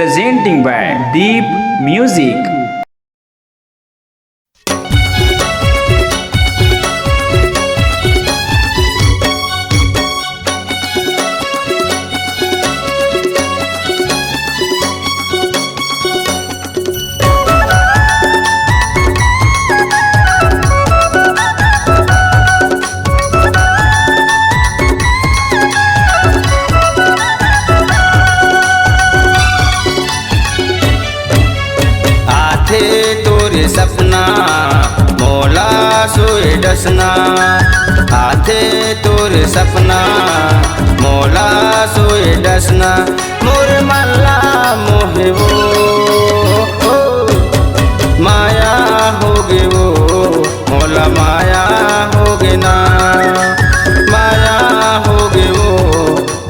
presenting by Deep Music. तोरे सपना मोला सोए डसना आथे तोरे सपना मोला सोए डसना मोर मल्ला मोहे वो माया होगे वो मोला माया होगे ना माया होगे वो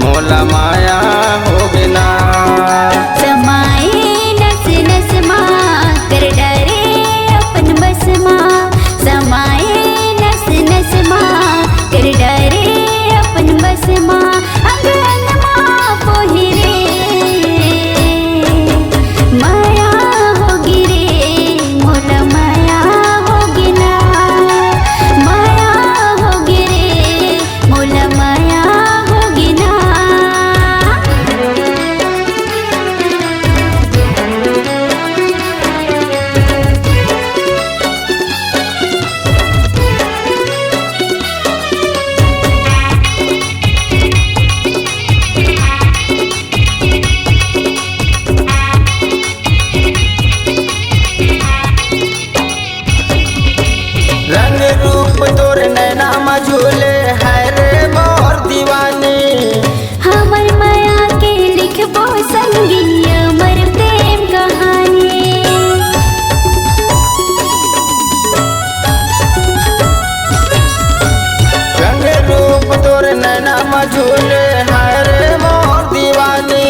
मोला माया होगे ना रंग रूप तोर नैना मझूले है रे मोर दीवानी हमर माया के लिखबो संगी अमर प्रेम कहानी रंग रूप तोर नैना मझूले है रे मोर दीवानी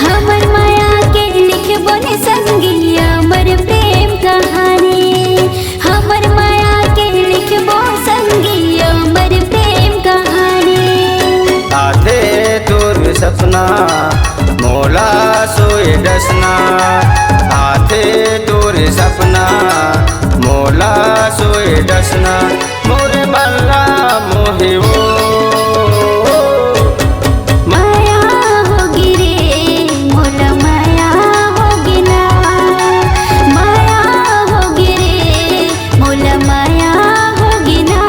हमर माया के लिखबो ने संगी अमर प्रेम कहानी हमर माया के लिखबो संगी अमर प्रेम कहानी आधे तोर सपना मोला सोए डसना आधे तोर सपना मोला सोए डसना मोरे मल्ला मोहे वो माया होगी रे मोला माया होगी ना माया होगी रे मोला माया होगी ना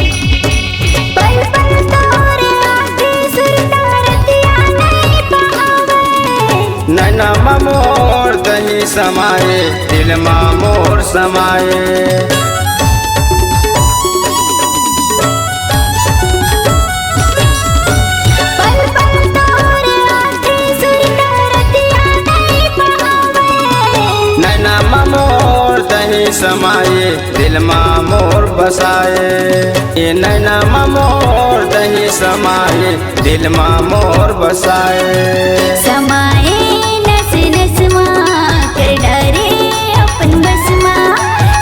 पल पल तोरे आँखें सुरता रतिया नहीं बहावे नैना मोर दही समाए दिल मा मोर समाए पल पल तोरे आँखें सुरता रतिया नहीं बहावे नैना मोर दही समाए दिल मा मोर बसाए ये नैना मोर दही समाए दिल मा मोर बसाए समाए नस नस माँ कर डारे अपन बस माँ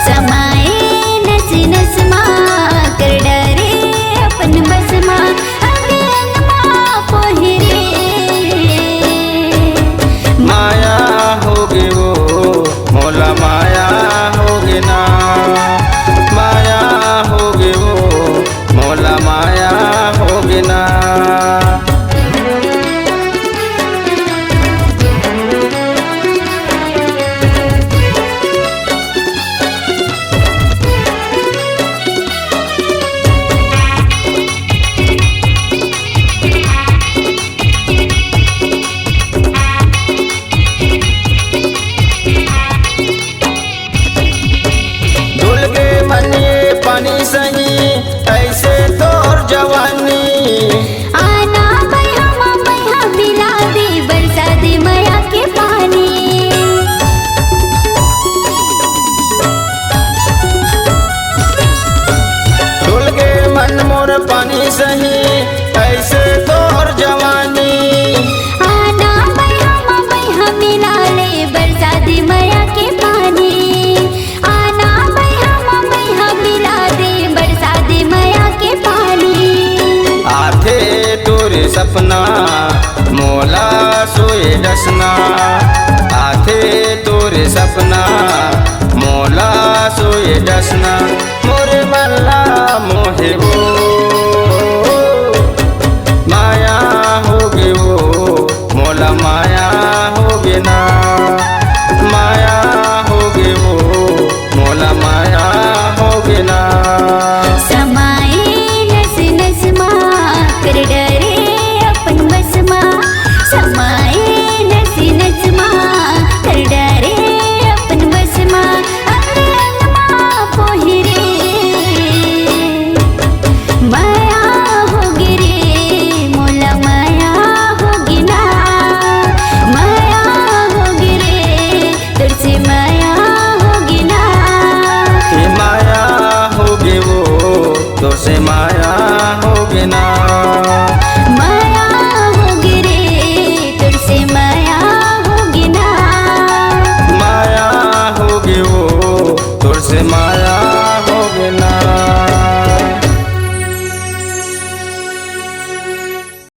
समाए नस नस माँ कर डारे अपन बस माँ अंग अंग माँ पोहरे माया होगे वो मोला माया होगे ना माया होगे वो मोला माया होगे ना धुल के मनिए पानी सही ऐसे तोर जवानी आना बैहा मिला दे बरसा दे माया के पानी सही ऐसे तोर जवानी। आना बैहा मिला ले बरसाती मैया के पानी। आना बैहा मिला दे बरसाती मैया के पानी। आथे तोरे सपना मोला सोए डसना। आथे तोरे सपना मोला सोए डसना। मोरे मल्ला मोहे वो माया होगे वो मोला माया होगे ना। माया होगे वो मोला माया होगे ना। समाए नस नस माँ कर डरे अपन बस माँ। समाए नस नस माँ कर डरे अपन बस माँ। अंग माँ पोहिरे माया होगी रे मोला माया होगी ना। माया होगी रे तुझसे माया होगी ना। ये माया होगे वो तो से माया होगे ना। माया होगी रे तुझसे माया होगी ना। माया होगे वो तुझसे माया